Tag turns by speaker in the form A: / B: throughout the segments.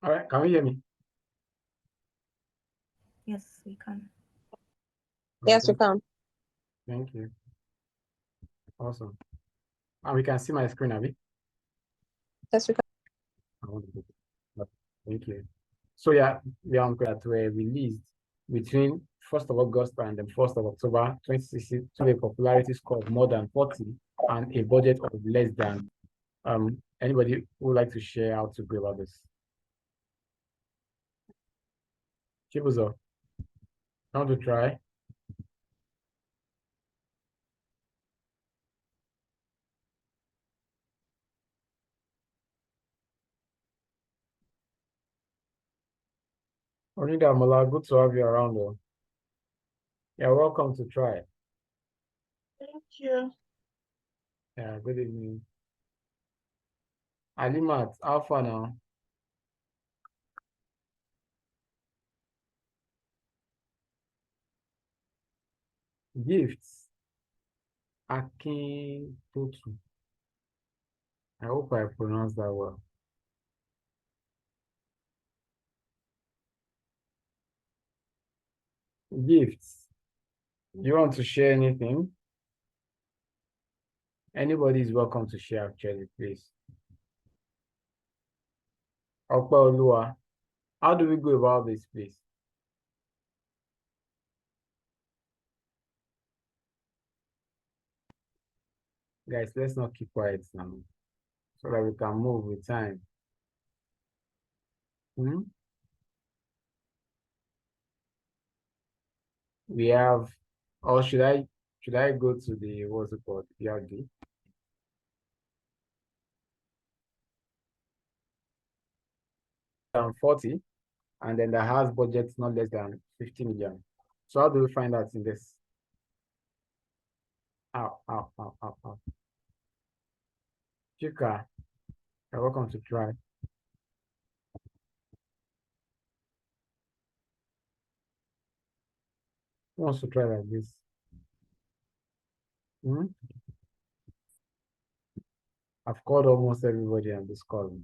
A: All right, can you hear me?
B: Yes, we can.
C: Yes, we can.
A: Thank you. Awesome. And we can see my screen, Abby.
C: Yes, we can.
A: I want to do it. Thank you. So yeah, that were released between 1st of August and the 1st of October 2016 to a popularity score of more than 40 and a budget of less than. Anybody who would like to share how to go about this? Chibuzo, how to try? Orinda Mala, good to have you around though. You're welcome to try.
D: Thank you.
A: Yeah, good evening. Alimat, how far now? Gifts. Akin Totu. I hope I pronounced that well. Gifts. You want to share anything? Anybody is welcome to share actually, please. Opa, how do we go about this, please? Guys, let's not keep quiet now so that we can move with time. We have, or should I go to the what's it called? PRD? 40, and then the house budget not less than 50 million. So how do we find out in this? Ow. Chika, you're welcome to try. Who wants to try like this? I've called almost everybody on this call.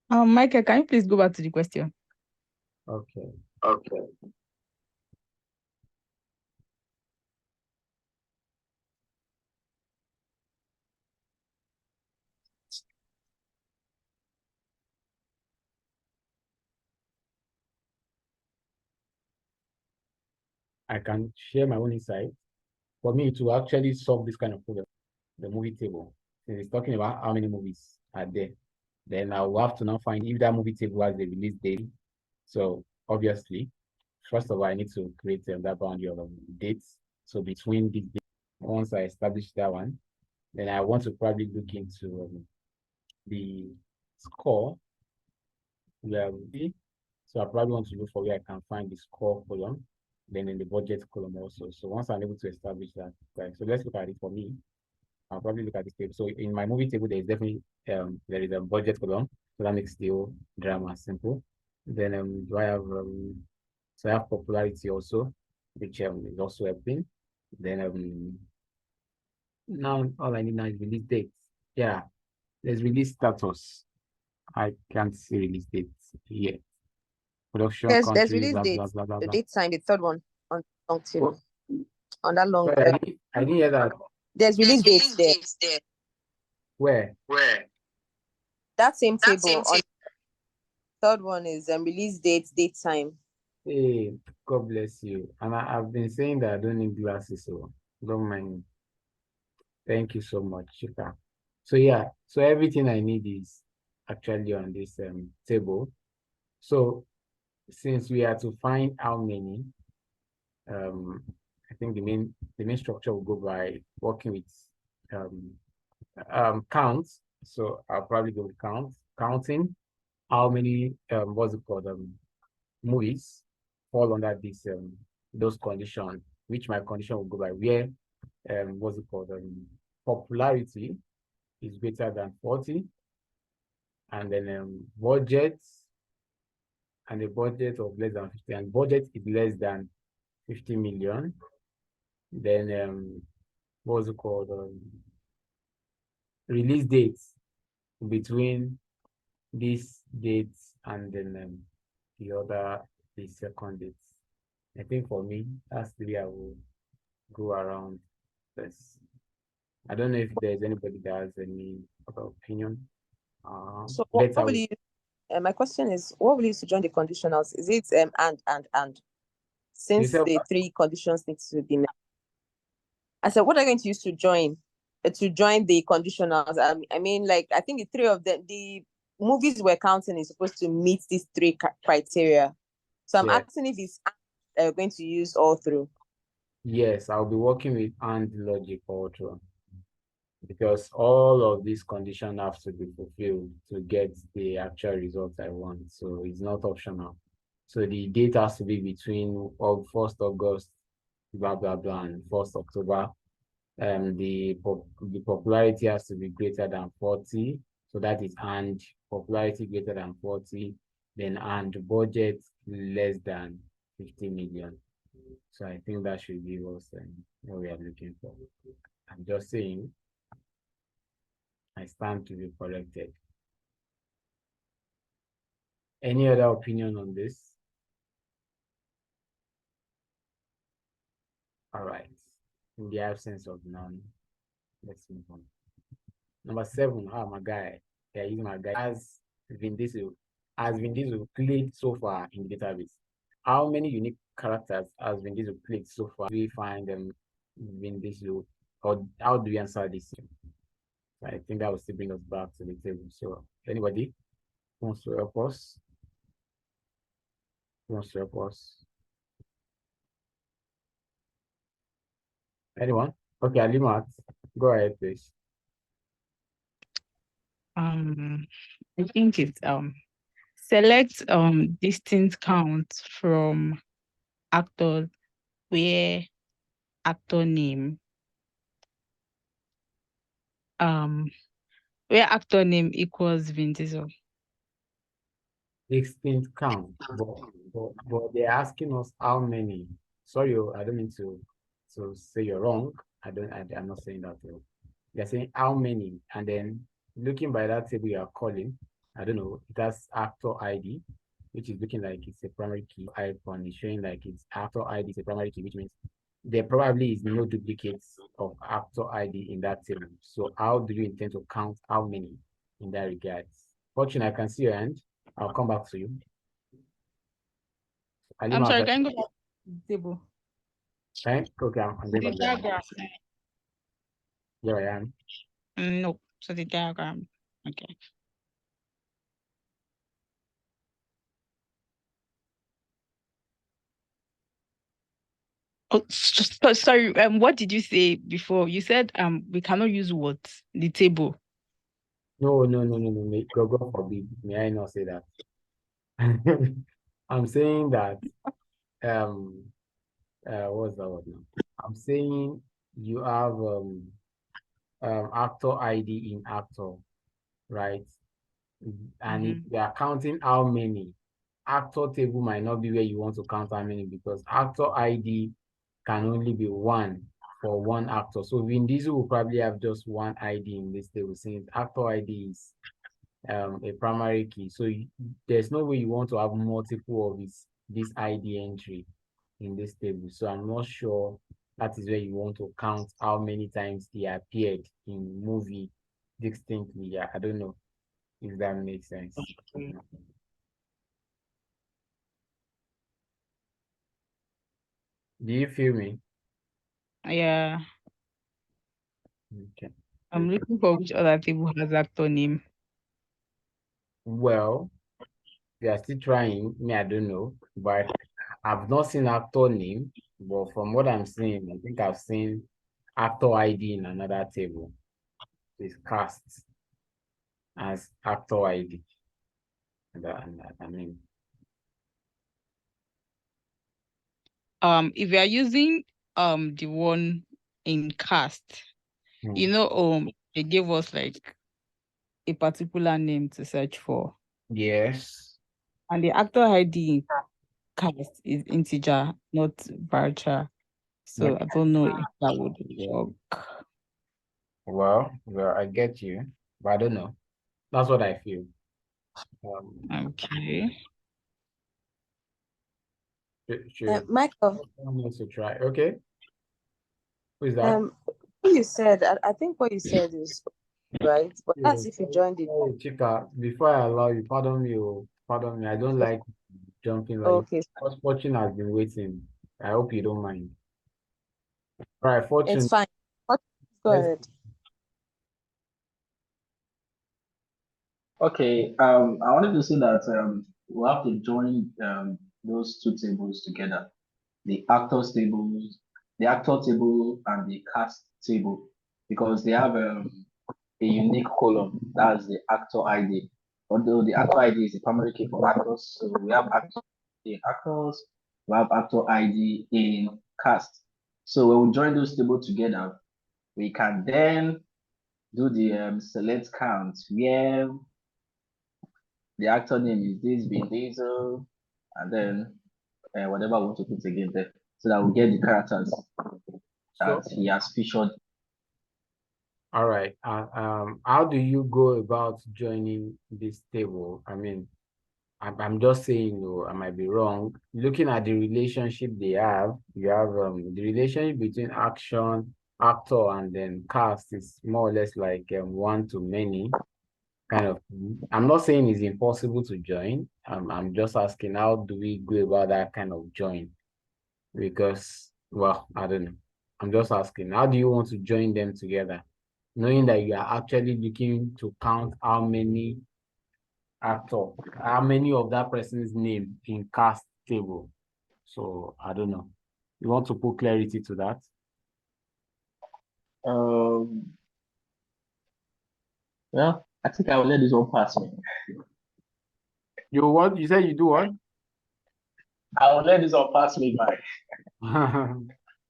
E: Michael, can you please go back to the question?
A: Okay. I can share my own insight. For me to actually solve this kind of problem, the movie table, since it's talking about how many movies are there, then I will have to now find if that movie table has the release date. So obviously, first of all, I need to create that boundary of dates. So between these dates, once I establish that one, then I want to probably look into the score. So I probably want to look for where I can find the score column, then in the budget column also. So once I'm able to establish that, right? So let's look at it for me. I'll probably look at this table. So in my movie table, there is definitely there is a budget column. So that makes the whole drama simple. Then do I have so I have popularity also, which is also helping. Then now all I need now is release date. Yeah, there's release status. I can't see release dates here. Production
C: There's
A: country,
C: release
A: blah,
C: date.
A: blah, blah, blah,
C: The
A: blah.
C: date sign, the third one on long table. On that long.
A: Sorry, I didn't hear that.
C: There's release dates there.
A: Where?
C: That same table on third one is release date, date time.
A: Hey, God bless you. And I've been saying that I don't need glasses, so don't mind me. Thank you so much, Chika. So yeah, so everything I need is actually on this table. So since we are to find how many, I think the main structure will go by working with counts. So I'll probably go with counting how many what's it called movies fall under this those conditions, which my condition will go by where what's it called popularity is greater than 40, and then budget and a budget of less than 50, and budget is less than 50 million. Then what's it called release dates between these dates and then the second date. I think for me, that's the way I will go around this. I don't know if there's anybody that has any other opinion.
C: So
A: Let's
C: what will you? My question is, what will you use to join the conditionals? Is it and? Since
A: yourself.
C: the three conditions need to be met. I said, what are you going to use to join the conditionals? I mean, like, I think the three of them, the movies we're counting is supposed to meet these three criteria. So I'm asking if it's going to use all through.
A: Yes, I'll be working with and logic all through, because all of these conditions have to be fulfilled to get the actual result I want. So it's not optional. So the date has to be between 1st August, blah blah blah, and 1st October. The popularity has to be greater than 40. So that is and popularity greater than 40, then and budget less than 50 million. So I think that should give us what we are looking for. I'm just saying, I stand to be corrected. Any other opinion on this? All right. In the absence of none, let's move on. Number 7, my guy. Yeah, he's my guy. Has Vin Diesel played so far in the database? How many unique characters has Vin Diesel played so far? Do we find Vin Diesel, or how do we answer this? I think that will still bring us back to the table. So, anybody wants to help us? Anyone? Okay, Alimat, go ahead, please.
E: I think it's select distinct counts from actors where actor name equals Vin Diesel.
A: Distinct count, but they're asking us how many. Sorry, I don't mean to say you're wrong. I'm not saying that. They're saying how many, and then looking by that table you are calling, I don't know, that's actor ID, which is looking like it's a primary key. Icon is showing like it's actor ID is a primary key, which means there probably is no duplicates of actor ID in that table. So how do you intend to count how many in that regard? Fortune, I can see your hand. I'll come back to you.
E: I'm sorry, can you go back to the table?
A: Okay, I'm
E: The diagram.
A: Here I am.
E: No, so the diagram. Okay. Oh, sorry. What did you say before? You said we cannot use what? The table.
A: No. God forbid. May I not say that? I'm saying that what's that word now? I'm saying you have actor ID in actor, right? And if they are counting how many, actor table might not be where you want to count how many, because actor ID can only be one for one actor. So Vin Diesel will probably have just one ID in this table, since actor ID is a primary key. So there's no way you want to have multiple of this ID entry in this table. So I'm not sure that is where you want to count how many times he appeared in movie distinctly. Yeah, I don't know if that makes sense.
E: Okay.
A: Do you feel me?
E: Yeah.
A: Okay.
E: I'm looking for which other table has actor name.
A: Well, we are still trying. Me, I don't know, but I've not seen actor name. But from what I'm seeing, I think I've seen actor ID in another table. It's cast as actor ID. I mean,
E: If you are using the one in cast, you know, they gave us like a particular name to search for.
A: yes.
E: And the actor ID in cast is integer, not varchar. So I don't know if that would work.
A: Well, I get you, but I don't know. That's what I feel.
E: Okay.
A: Should
C: Michael,
A: someone wants to try? Okay, who is that?
C: what you said, I think what you said is right, but that's if you joined it.
A: Sorry, Chika, before I allow you, pardon me. I don't like jumping like
C: Okay,
A: because Fortune has been waiting. I hope you don't mind. All right,
C: it's
A: Fortune.
C: fine. Go
A: let's-
C: ahead.
B: Okay, I wanted to say that we'll have to join those two tables together, the the actor table and the cast table, because they have a unique column. That's the actor ID. Although the actor ID is the primary key for actors, so we have actor in actors, we have actor ID in cast. So when we join those tables together, we can then do the select count where the actor name is this Vin Diesel, and then whatever I want to put again there, so that we get the characters
A: So,
B: that he has featured.
A: all right. How do you go about joining this table? I mean, I'm just saying, though, I might be wrong. Looking at the relationship they have, you have the relationship between actor, and then cast is more or less like one to many kind of thing. I'm not saying it's impossible to join. I'm just asking how do we go about that kind of join? Because, well, I don't know. I'm just asking, how do you want to join them together? Knowing that you are actually looking to count how many of that person's name in cast table. So I don't know. You want to put clarity to that?
B: Well, I think I will let this one pass me.
A: You what? You said you do what?
B: I will let this one pass me by.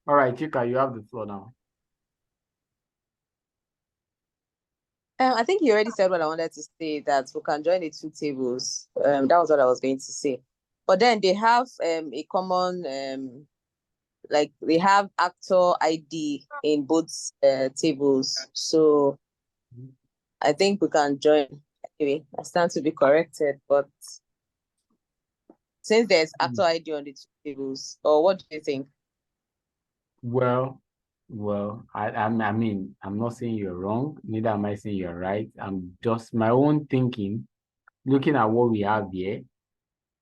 A: All right, Chika, you have the floor now.
C: I think you already said what I wanted to say, that we can join the two tables. That was what I was going to say. But then they have a common like they have actor ID in both tables. So I think we can join. Anyway, I stand to be corrected, but since there's actor ID on the two tables, or what do you think?
A: Well, I mean, I'm not saying you're wrong, neither am I saying you're right. I'm just my own thinking, looking at what we have here.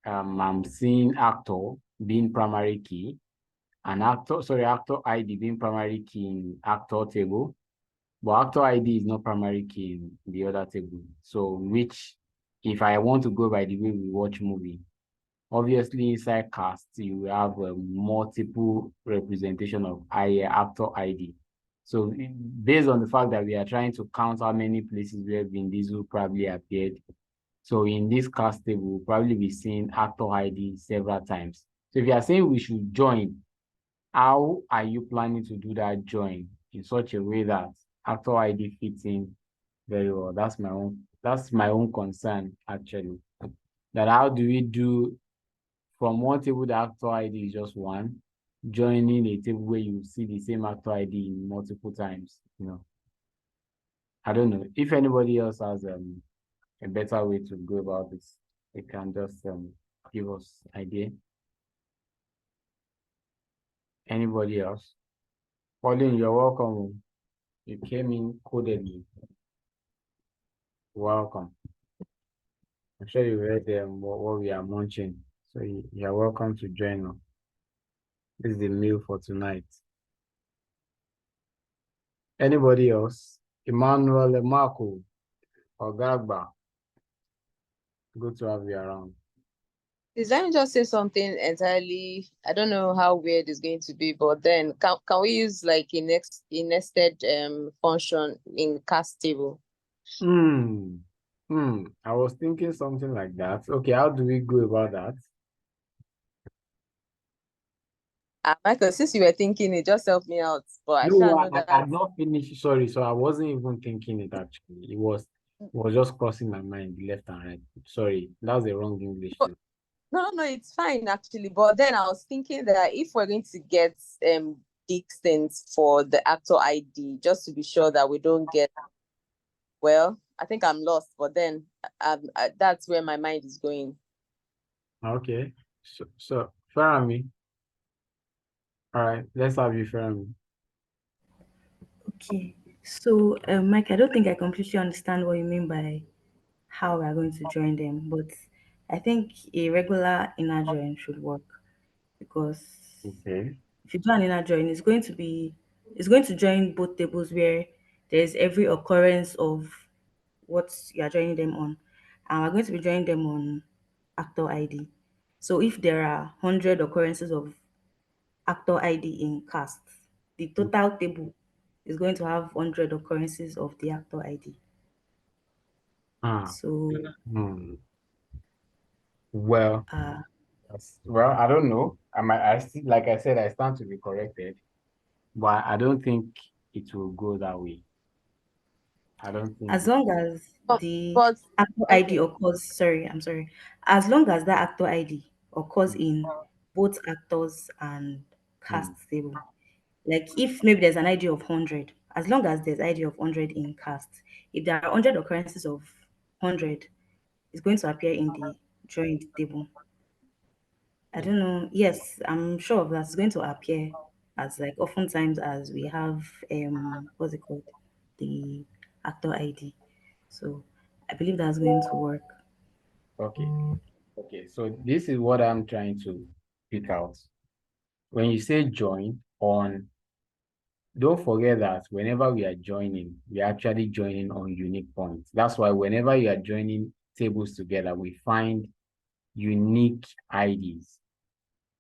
A: I'm seeing actor being primary key, and actor ID being primary key in actor table, but actor ID is not primary key in the other table. So, which, if I want to go by the way we watch movie, obviously inside cast you have a multiple representation of actor ID. So based on the fact that we are trying to count how many places where Vin Diesel probably appeared, so in this cast table, we'll probably be seeing actor ID several times. So if you are saying we should join, how are you planning to do that join in such a way that actor ID fits in very well? That's my own concern actually. That how do we do from one table the actor ID is just one, joining a table where you see the same actor ID multiple times, I don't know. If anybody else has a better way to go about this, they can just give us idea. Anybody else? Pauline, you're welcome. You came in codedly. Welcome. I'm sure you read what we are munching. So you're welcome to join us. This is the meal for tonight. Anybody else? Emmanuel Marco or Gagba. Good to have you around.
C: Let me just say something entirely. I don't know how weird it's going to be, but then can we use like a nested function in cast table?
A: I was thinking something like that. Okay, how do we go about that?
C: Michael, since you were thinking it, just help me out. But I
A: No,
C: shall know
A: I
C: that.
A: had not finished. Sorry, so I wasn't even thinking it actually. It was just crossing my mind, left and right. Sorry, that was the wrong English.
C: No, it's fine actually. But then I was thinking that if we're going to get distance for the actor ID, just to be sure that we don't get, well, I think I'm lost, but then that's where my mind is going.
A: Okay. So Farami. All right, let's have you, Farami.
F: Okay. So, Mike, I don't think I completely understand what you mean by how we are going to join them, but I think a regular inner join should work because
A: Okay.
F: if you do an inner join, it's going to join both tables where there's every occurrence of what you are joining them on, and we're going to be joining them on actor ID. So if there are 100 occurrences of actor ID in cast, the total table is going to have 100 occurrences of the actor ID.
A: Ah.
F: So,
A: Well,
F: uh,
A: I don't know. I still, like I said, I stand to be corrected, but I don't think it will go that way. I don't think
F: as long as
C: But,
F: the
C: but
F: actor ID
C: okay.
F: occurs, sorry, I'm sorry, as long as that actor ID occurs in both actors and cast
A: Mm.
F: table, like if maybe there's an ID of 100, as long as there's ID of 100 in cast, if there are 100 occurrences of 100, it's going to appear in the joint table. I don't know. Yes, I'm sure of that. It's going to appear as like oftentimes as we have what's it called? The actor ID. So I believe that's going to work.
A: Okay. Okay. So this is what I'm trying to pick out. When you say join on, don't forget that whenever we are joining, we are actually joining on unique points. That's why whenever you are joining tables together, we find unique IDs.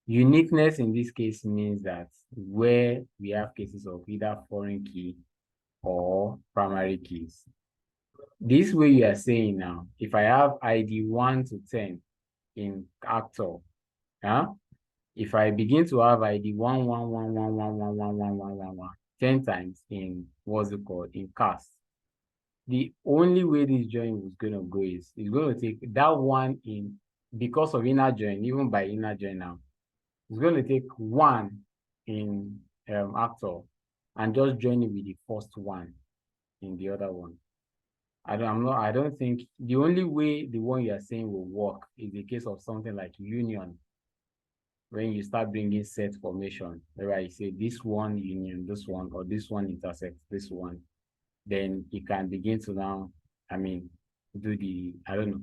A: Uniqueness in this case means that where we have cases of either foreign key or primary keys. This way you are saying now, if I have ID 1 to 10 in actor, if I begin to have ID 1 10 times in what's it called in cast, the only way this join is going to go is it's going to take that one in because of inner join, even by inner join now, it's going to take one in actor and just join it with the first one in the other one. I don't think the only way the one you are saying will work is the case of something like union. When you start bringing set formation, where you say this one union, this one, or this one intersects this one, then you can begin to now, do the, I don't know.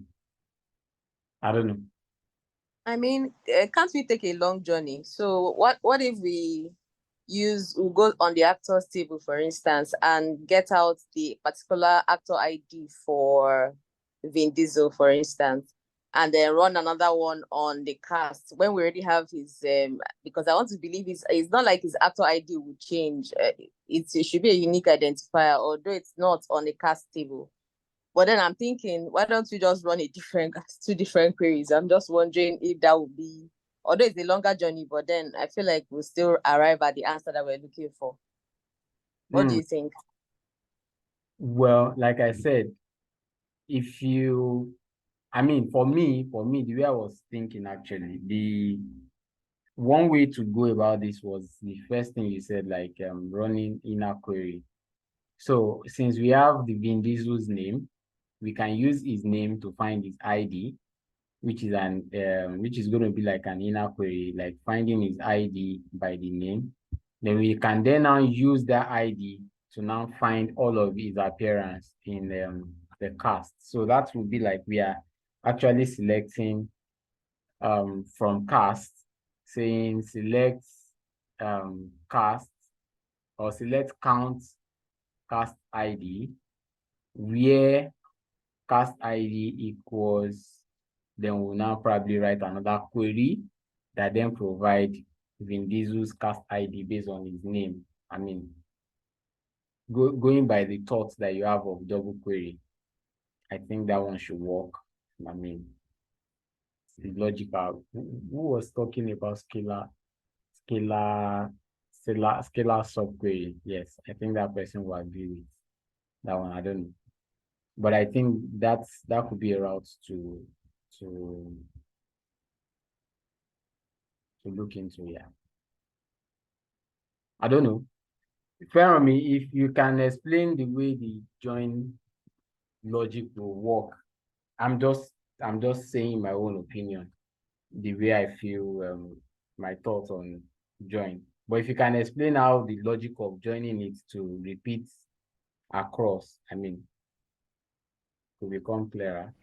A: I don't know.
C: I mean, can't we take a long journey? So what if we go on the actors table, for instance, and get out the particular actor ID for Vin Diesel, for instance, and then run another one on the cast when we already have his because I want to believe it's not like his actor ID will change. It should be a unique identifier, although it's not on the cast table. But then I'm thinking, why don't we just run two different queries? I'm just wondering if that would be, although it's a longer journey, but then I feel like we'll still arrive at the answer that we're looking for. What do you think?
A: Well, like I said, if you, for me, the way I was thinking actually, the one way to go about this was the first thing you said, like running inner query. So since we have the Vin Diesel's name, we can use his name to find his ID, which is going to be like an inner query, like finding his ID by the name. Then we can then now use that ID to now find all of his appearance in the cast. So that would be like we are actually selecting from cast, saying select cast or select count cast ID, where cast ID equals, then we'll now probably write another query that then provide Vin Diesel's cast ID based on his name. Going by the thoughts that you have of double query, I think that one should work. It's logical. Who was talking about scalar subquery? Yes, I think that person will agree with that one. I don't know. But I think that could be a route to look into. Yeah. I don't know. Fermi, if you can explain the way the join logic will work. I'm just saying my own opinion, the way I feel, my thoughts on join. But if you can explain how the logic of joining it to repeat across, I mean, to become clearer.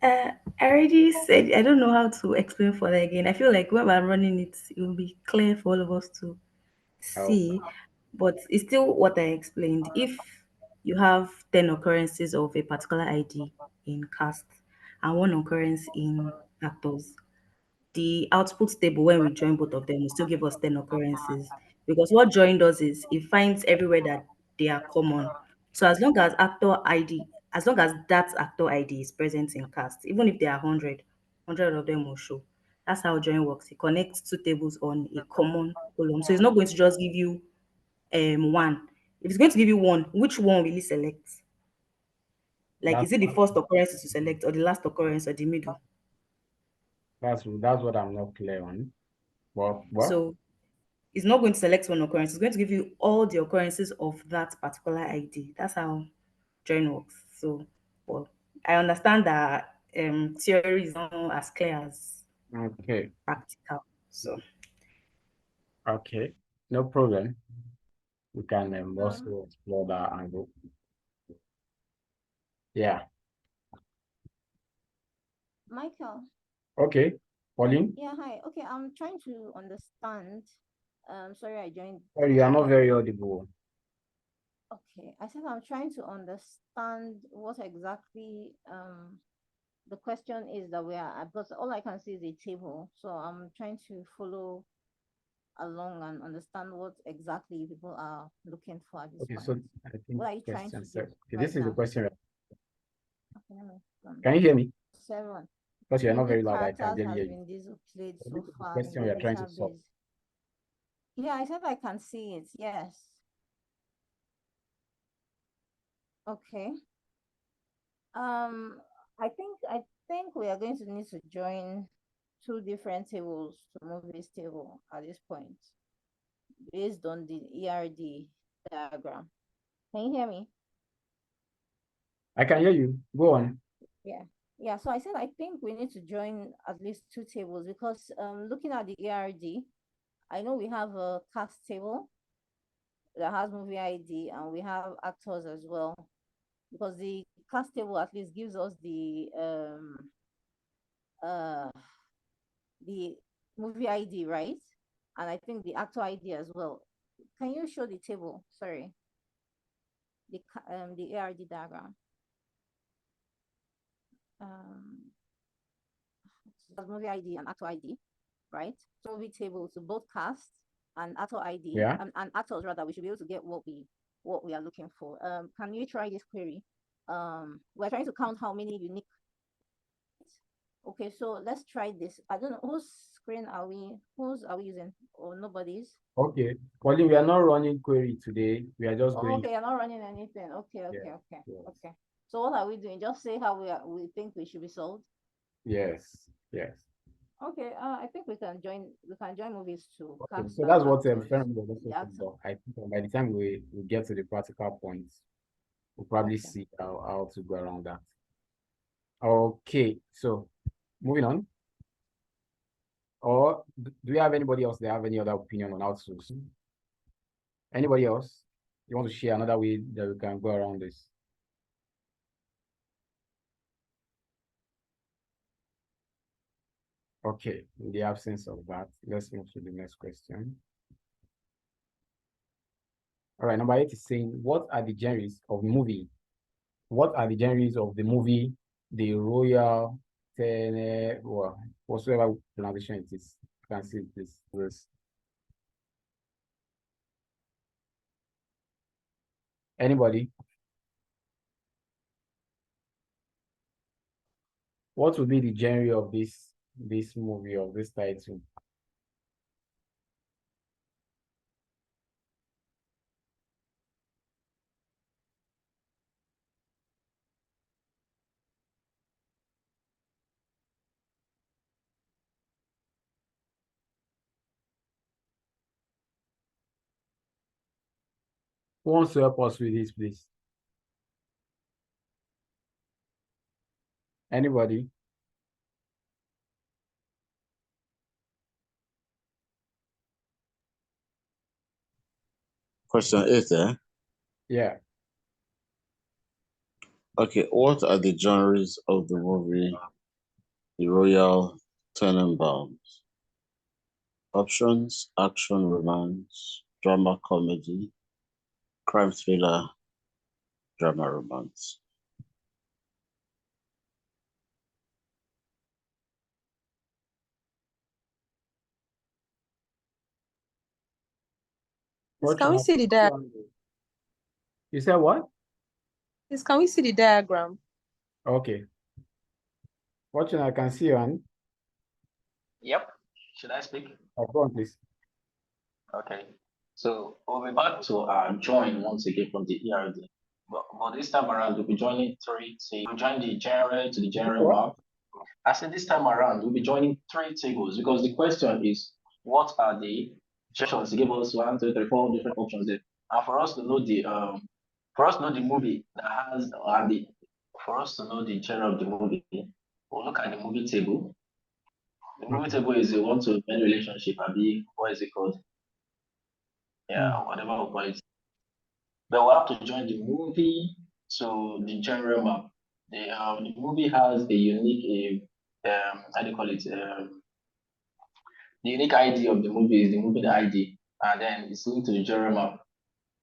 F: I already said I don't know how to explain for that again. I feel like when we're running it, it will be clear for all of us to
A: How?
F: see, but it's still what I explained. If you have 10 occurrences of a particular ID in cast and one occurrence in actors, the output table when we join both of them will still give us 10 occurrences, because what join does is it finds everywhere that they are common. So as long as that actor ID is present in cast, even if there are 100 of them will show. That's how join works. It connects two tables on a common column. So it's not going to just give you one. If it's going to give you one, which one will you select? Like,
A: That's
F: is it the first occurrence to select, or the last occurrence, or the middle?
A: that's what I'm not clear on. Well,
F: So it's not going to select one occurrence. It's going to give you all the occurrences of that particular ID. That's how join works. So, well, I understand that theory is not as clear as
A: okay,
F: practical. So,
A: okay, no problem. We can
G: Um,
A: also explore that angle. Yeah.
G: Michael.
A: Okay, Pauline.
G: Yeah, hi. Okay, I'm trying to understand. Sorry, I joined
A: Sorry, you are not
G: late.
A: very audible.
G: Okay, I said I'm trying to understand what exactly the question is that we are, because all I can see is a table. So I'm trying to follow along and understand what exactly people are looking for at this
A: Okay, so
G: point.
A: I think
G: What are you trying
A: question
G: to do
A: sir. Okay,
G: right
A: this is the
G: now?
A: question.
G: Okay, let me
A: Can you hear me?
G: 7.
A: Because you are not
G: Unique
A: very loud, I can
G: characters
A: barely
G: has
A: hear you.
G: been displayed
A: So
G: so
A: this is the
G: far in
A: question
G: the
A: we are trying to solve.
G: database. Yeah, I said I can see it. Yes. Okay. Um, I think we are going to need to join two different tables to move this table at this point based on the ERD diagram. Can you hear me?
A: I can hear you. Go on.
G: Yeah. Yeah, so I said I think we need to join at least two tables because looking at the ERD, I know we have a cast table that has movie ID and we have actors as well because the cast table at least gives us uh the movie ID, right? And I think the actor ID as well. Can you show the table? Sorry, the ARD diagram. Um, movie ID and actor ID, right? So movie table to both cast and actor ID
A: Yeah.
G: and actors rather. We should be able to get what we are looking for. Can you try this query? We're trying to count how many unique. Okay, so let's try this. I don't know whose screen are we? Whose are we using? Or nobody's?
A: Okay. Pauline, we are not running query today. We are just
G: Oh,
A: going.
G: okay, you're not running anything. Okay, okay,
A: Yeah.
G: okay,
A: Yes.
G: okay. So what are we doing? Just say how we think we should be sold.
A: Yes. Yes.
G: Okay, I think we can join movies to
A: Okay.
G: cast
A: So
G: and
A: that's what
G: actors.
A: Fermi was also
G: The
A: saying.
G: actor.
A: But I think by the time we get to the practical points, we'll probably
G: Okay.
A: see how to go around that. Okay. So moving on. Or do you have anybody else that have any other opinion on how to? Anybody else? You want to share another way that we can go around this? Okay, in the absence of that, let's move to the next question. All right, number 8 is saying, what are the genres of movie? What are the genres of the movie, the Royal well, whatsoever pronunciation it is? You can see this. Anybody? What would be the genre of this movie, of this title? Who wants to help us with this, please? Anybody?
H: Question 8, eh?
A: Yeah.
H: Okay, what are the genres of the movie The Royal Tenenbaums? Options: action, romance, drama, comedy, crime thriller, drama, romance.
C: Please, can we see the diagram?
A: You said what?
C: Please, can we see the diagram?
A: Okay. Fortune, I can see you on.
B: Yep. Should I speak?
A: Go on, please.
B: Okay. So we'll be back to join once again from the ERD. But this time around, we'll be joining we'll join the genre to the genre map. I said this time around, we'll be joining 3 tables because the question is, what are the options? He gave us 1, 2, 3, 4 different options there. And for us to know the movie that has for us to know the genre of the movie, we'll look at the movie table. The movie table is a 1-to-many relationship. What is it called? Yeah, whatever we call it. But we have to join the movie to the genre map. The movie has a unique, how do you call it? The unique ID of the movie is the movie ID, and then it's linked to the genre map.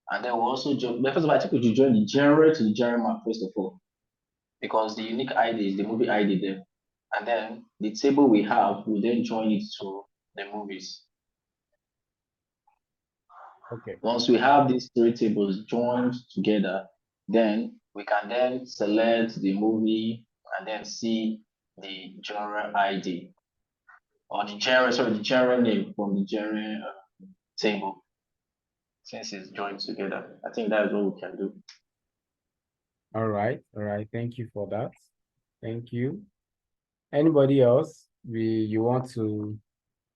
B: And then we also join. But first of all, I think we should join the genre to the genre map first of all, because the unique ID is the movie ID there. And then the table we have, we then join it to the movies.
A: Okay.
B: Once we have these 3 tables joined together, then we can then select the movie and then see the genre ID or the genre name from the genre table since it's joined together. I think that's what we can do.
A: All right. Thank you for that. Thank you. Anybody else? You want to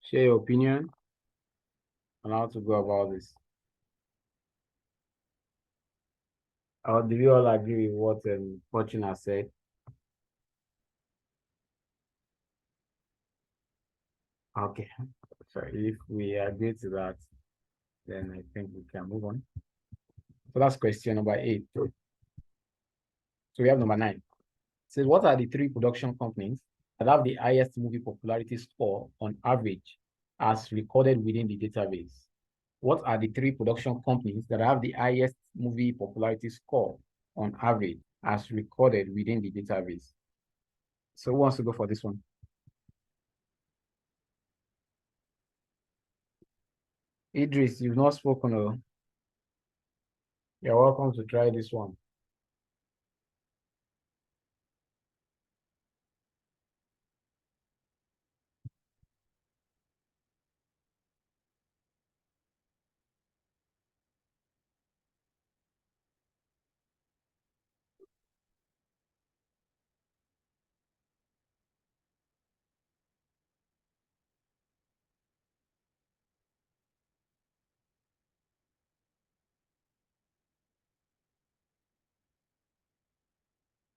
A: share your opinion on how to go about this? Or do you all agree with what Fortune has said? Okay. So if we agree to that, then I think we can move on. So that's question number 8. So we have number 9. So what are the 3 production companies that have the highest movie popularity score on average as recorded within the database? What are the 3 production companies that have the highest movie popularity score on average as recorded within the database? So who wants to go for this one? Idris, you've not spoken. You're welcome to try this one.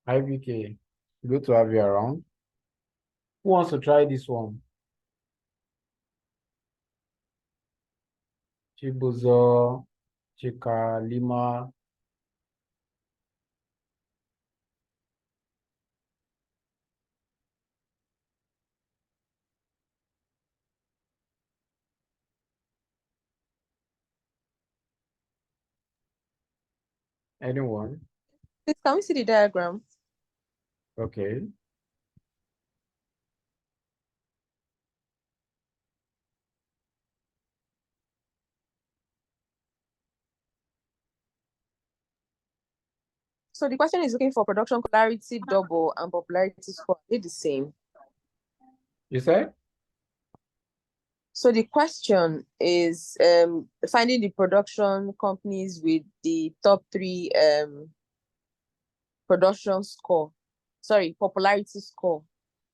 A: IBK, good to have you around. Who wants to try this one? Chibuzo, Chika, Lima. Anyone?
C: Please, can we see the diagram?
A: Okay.
C: So the question is looking for production popularity double and popularity score. Are they the same?
A: You said?
C: So the question is finding the production companies with the top 3 popularity score.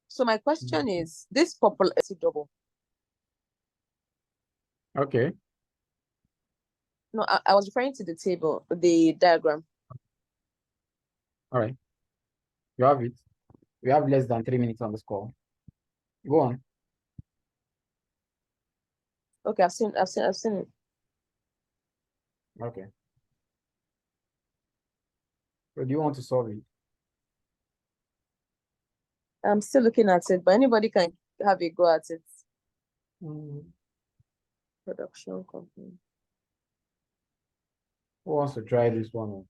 C: So my question is this popularity double.
A: Okay.
C: No, I was referring to the table, the diagram.
A: All right. You have it. We have less than 3 minutes on the score. Go on.
C: Okay, I've seen it.
A: Okay. So do you want to solve it?
C: I'm still looking at it, but anybody can have a go at it. Production company.
A: Who wants to try this one on?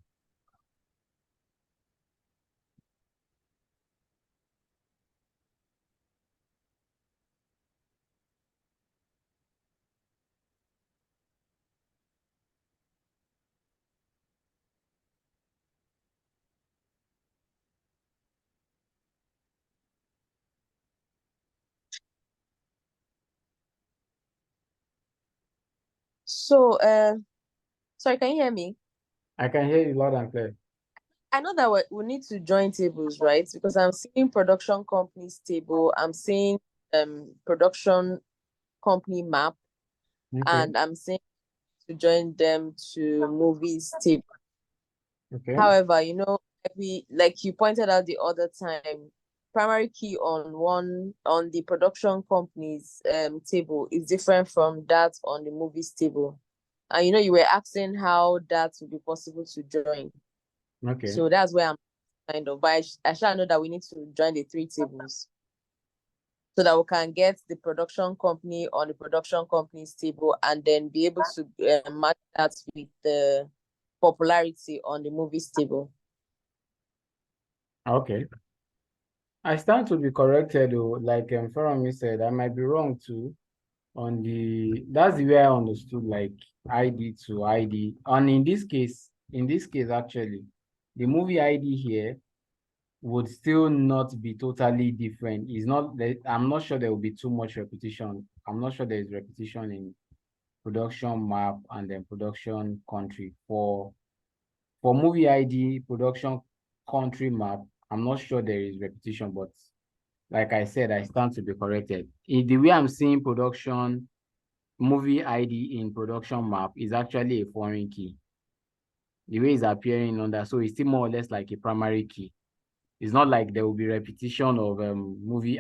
C: So, sorry, can you hear me?
A: I can hear you loud and clear.
C: I know that we need to join tables, right? Because I'm seeing production companies table, I'm seeing production company map,
A: Okay.
C: and I'm seeing to join them to movies table.
A: Okay.
C: However, like you pointed out the other time, primary key on the production company's table is different from that on the movies table. And you were asking how that would be possible to join.
A: Okay.
C: So that's where I'm kind of, but I shall know that we need to join the 3 tables so that we can get the production company on the production company's table and then be able to match that with the popularity on the movies table.
A: Okay. I stand to be corrected though, like Farami said, I might be wrong too. That's the way I understood, like ID to ID. And in this case actually, the movie ID here would still not be totally different. It's not that I'm not sure there will be too much repetition. I'm not sure there is repetition in production map and then production country. For movie ID, production country map, I'm not sure there is repetition, but like I said, I stand to be corrected. In the way I'm seeing production movie ID in production map is actually a foreign key. The way it's appearing on that, so it's still more or less like a primary key. It's not like there will be repetition of movie